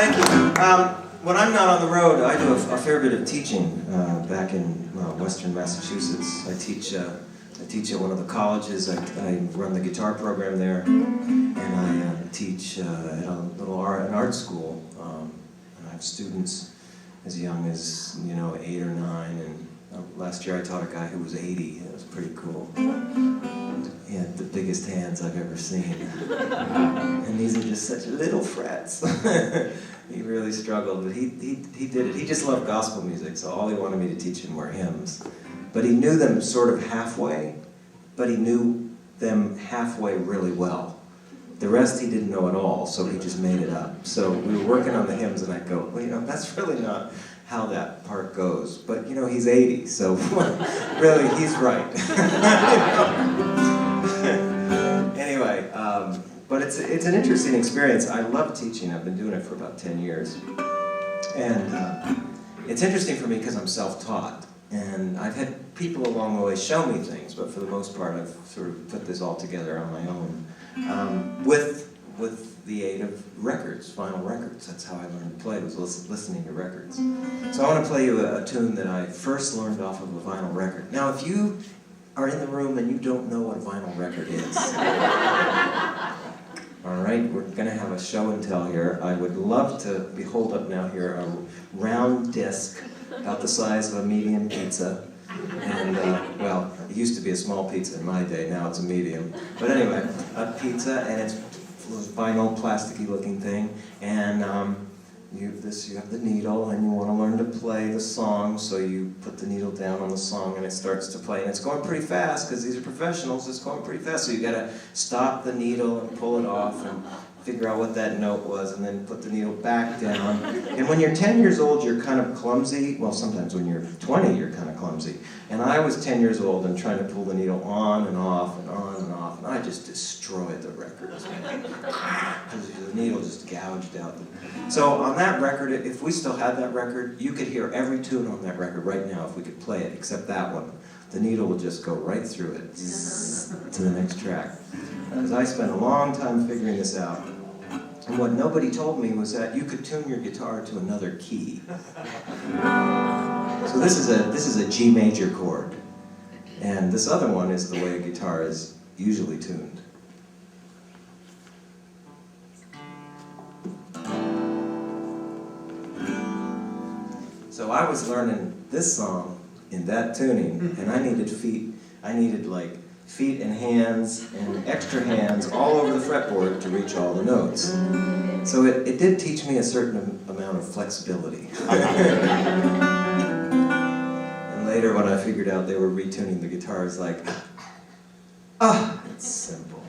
thank you. When I'm not on the road, I do a fair bit of teaching back in Western Massachusetts. I teach at one of the colleges. I run the guitar program there, and I teach at a little an art school. And I have students as young as 8 or 9. And last year I taught a guy who was 80. It was pretty cool. He had the biggest hands I've ever seen. And these are just such little frets. He really struggled, but he did it. He just loved gospel music, so all he wanted me to teach him were hymns. But he knew them sort of halfway, but he knew them halfway really well. The rest he didn't know at all, so he just made it up. So we were working on the hymns, and I'd go, well, that's really not how that part goes. But, he's 80, so really, he's right. Anyway, but it's an interesting experience. I love teaching. I've been doing it for about 10 years. And it's interesting for me because I'm self-taught. And I've had people along the way show me things, but for the most part I've sort of put this all together on my own. With the aid of records, vinyl records. That's how I learned to play, was listening to records. So I want to play you a tune that I first learned off of a vinyl record. Now if you are in the room and you don't know what a vinyl record is, alright, we're going to have a show and tell here. I would love to hold up now here a round disc about the size of a medium pizza. And, well, it used to be a small pizza in my day, now it's a medium. But anyway, a pizza, and it's a vinyl, plasticky looking thing. And you have the needle, and you want to learn to play the song, so you put the needle down on the song, and it starts to play. And it's going pretty fast, because these are professionals, it's going pretty fast. So you got to stop the needle and pull it off, and figure out what that note was, and then put the needle back down. And when you're 10 years old, you're kind of clumsy. Well, sometimes when you're 20, you're kind of clumsy. And I was 10 years old and trying to pull the needle on and off and on and off, and I just destroyed the records, man. Because the needle just gouged out. So on that record, if we still had that record, you could hear every tune on that record right now if we could play it, except that one. The needle would just go right through it to the next track. Because I spent a long time figuring this out. And what nobody told me was that you could tune your guitar to another key. So this is a G major chord. And this other one is the way a guitar is usually tuned. So I was learning this song in that tuning, and I needed feet and hands and extra hands all over the fretboard to reach all the notes. So it did teach me a certain amount of flexibility. And later when I figured out they were retuning the guitars, like, it's simple.